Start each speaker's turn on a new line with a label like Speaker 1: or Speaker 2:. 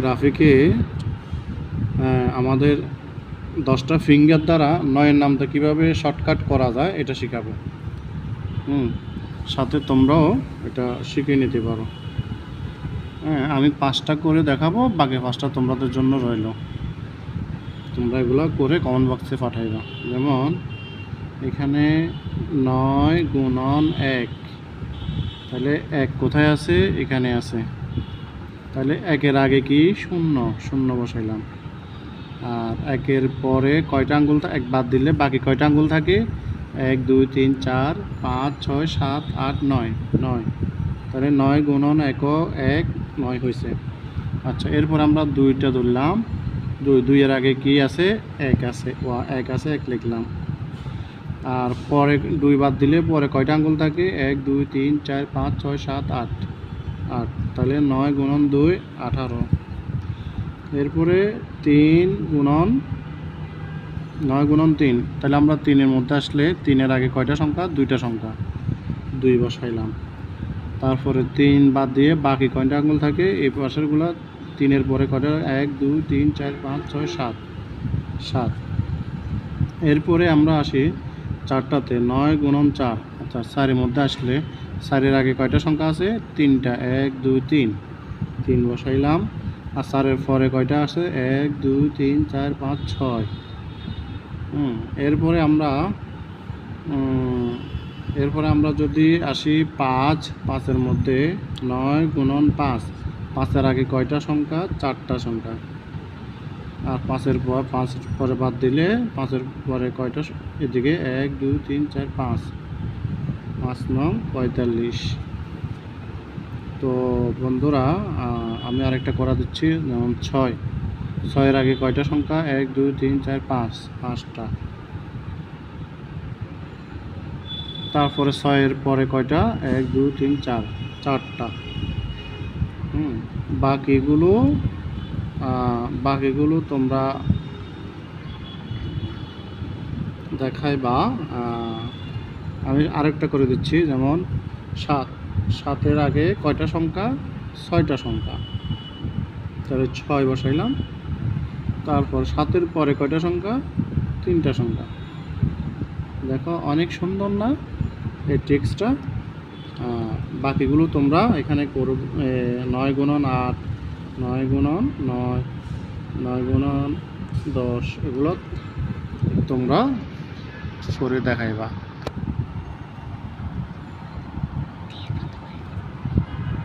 Speaker 1: রাফিকে আমাদের 10টা ফিঙ্গার দ্বারা 9-এর নামটা কীভাবে শর্টকাট করা যায় এটা শেখাবো। সাথে তোমরাও এটা শিখে নিতে পারো। আমি 5টা করে দেখাবো, বাকি 5টা তোমাদের জন্য রইল। তোমরা এগুলো করে কমেন্ট বক্সে পাঠাইবা। যেমন এখানে 9 গুণন 1, তাহলে 1 কোথায় আছে? এখানে আছে। তাহলে 1-এর আগে কি? 0 বসাইলাম। আর 1-এর পরে কয়টা আঙ্গুল? 1 বাদ দিলে বাকি কয়টা আঙ্গুল থাকে? 1 2 3 4 5 6 7 8 9। তাহলে 9 গুণন 1 9 হয়েছে। আচ্ছা, এরপর আমরা 2টা ধরলাম। 2-এর আগে কি আছে? 1 আছে। 1 আছে, 1 লিখলাম। আর পরে 2 বাদ দিলে পরে কয়টা আঙ্গুল থাকে? 1 2 3 4 5 6 7 8। তাহলে 9 গুণন 2 18। এরপরে 3 গুণন 9 গুণন 3। তাহলে আমরা 3-এর মধ্যে আসলে 3-এর আগে কয়টা সংখ্যা? 2টা সংখ্যা, 2 বসাইলাম। তারপরে 3 বাদ দিয়ে বাকি কয়টা আঙ্গুল থাকে? এই পাশেরগুলো 3-এর পরে কয়টা? 1 2 3 4 5 6 7। এরপরে আমরা আসি 4টাতে, 9 গুণন 4। আচ্ছা, 4-এর মধ্যে আসলে 4-এর আগে কয়টা সংখ্যা আছে? 3টা, 1 2 3 বসাইলাম। আর 4-এর পরে কয়টা আছে? 1 2 3 4 5 6। এরপরে আমরা যদি আসি 5-এর মধ্যে 9 গুণন 5। 5-এর আগে কয়টা সংখ্যা? 4টা সংখ্যা। আর 5-এর পরে বাদ দিলে 5-এর পরে কয়টা? এদিকে 1 2 3 4 5 9 45। তো বন্ধুরা, আমি আরেকটা করা দিচ্ছি। যেমন 6-এর আগে কয়টা সংখ্যা? 1 2 3 4 5টা। তারপরে 6-এর পরে কয়টা? 1 2 3 4টা। বাকিগুলো তোমরা দেখাইবা। আমি আরেকটা করে দিচ্ছি। যেমন 7-এর আগে কয়টা সংখ্যা? 6টা সংখ্যা। তাহলে 6 বসাইলাম। তারপর 7-এর পরে কয়টা সংখ্যা? 3টা সংখ্যা। দেখো, অনেক সুন্দর না এই টেক্সটটা? বাকিগুলো তোমরা এখানে করো। 9 গুণন 8, 9 গুণন 9, 9 গুণন 10, এগুলো তোমরা করে দেখাইবা।